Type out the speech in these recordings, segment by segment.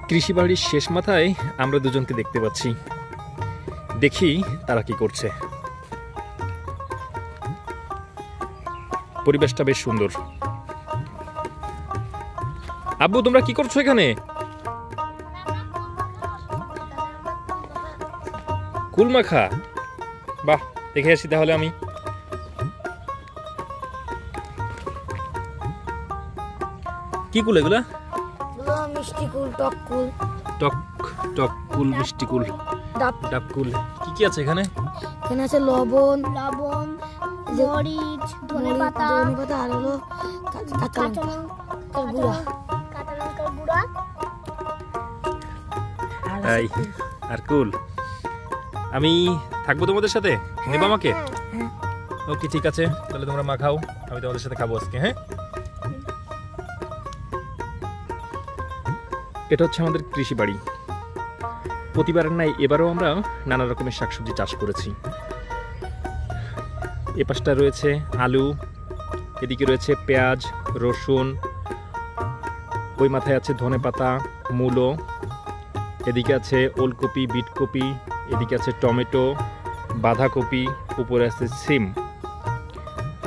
কৃষি বাড়ির শেষ মাথায় আমরা দুজনকে দেখতে পাচ্ছি। দেখি তারা কি করছে। পরিবেশটা বেশ সুন্দর। আব্বু, তোমরা কি করছো এখানে? কুল মাখা? বাহ, দেখে আসি তাহলে আমি। কি কুল এগুলা? মিষ্টি কুল, টক কুল। টক টক কুল, মিষ্টি কুল, ডাব কুল। কি কি আছে এখানে? এখানে আছে লবণ, মরিচ, ধনেপাতা, আর হলো কাঁচা লঙ্কার গুঁড়া। আর কুল। আমি থাকবো তোমাদের সাথে? নেবা আমাকে? ওকে, ঠিক আছে, তাহলে তোমরা মাখাও, আমি তোমাদের সাথে খাবো আজকে। হ্যাঁ, এটা হচ্ছে আমাদের কৃষি বাড়ি। প্রতিবারের নাই এবারও আমরা নানা রকমের শাকসবজি চাষ করেছি। এ পাশটা রয়েছে আলু, এদিকে রয়েছে পেঁয়াজ, রসুন, ওই মাথায় আছে ধনেপাতা, মূলো, এদিকে আছে ওলকপি, বিটকপি, এদিকে আছে টমেটো, বাঁধাকপি, উপরে আছে সিম।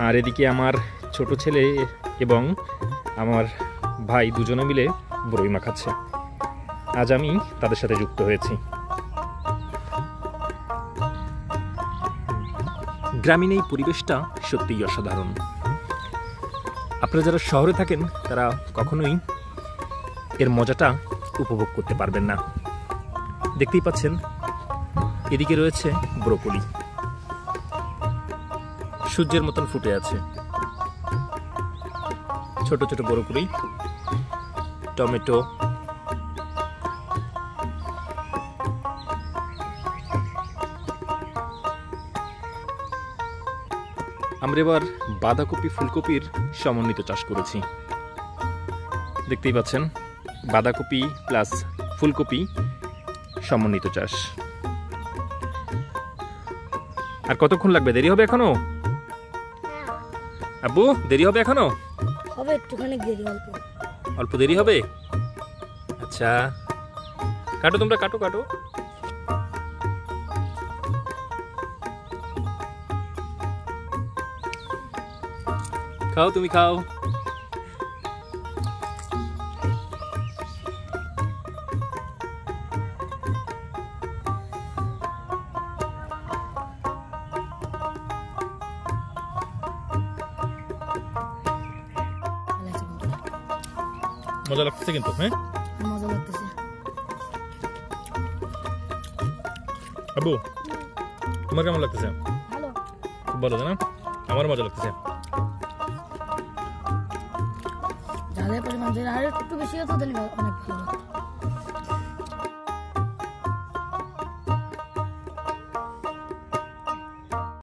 আর এদিকে আমার ছোট ছেলে এবং আমার ভাই দুজনে মিলে বড়ই মাখাচ্ছে। আজ আমি তাদের সাথে যুক্ত হয়েছি। গ্রামীণ এই পরিবেশটা সত্যিই অসাধারণ। আপনারা যারা শহরে থাকেন তারা কখনোই এর মজাটা উপভোগ করতে পারবেন না। দেখতেই পাচ্ছেন এদিকে রয়েছে ব্রোকলি, সূর্যের মতন ফুটে আছে। ছোট ছোট ব্রোকলি, টমেটো, আমরা এবার বাঁধাকপি, ফুলকপির সমন্বিত চাষ করেছি। দেখতেই পাচ্ছেন বাঁধাকপি প্লাস ফুলকপি সমন্বিত চাষ। আর কতক্ষণ লাগবে? দেরি হবে এখনো? আব্বু, দেরি হবে এখনো? হবে একটুখানি দেরি, অল্প দেরি হবে। আচ্ছা, কাটো তোমরা, কাটো কাটো। খাও, তুমি খাও। মজা লাগতেছে কিন্তু। হ্যাঁ, মজা লাগতেছে। আব্বু, তোমার কেমন লাগতেছে? ভালো, খুব ভালো, না? আমার মজা লাগতেছে। ঝালের পরিমাণ আর একটু বেশি হতো তাহলে অনেক ভালো।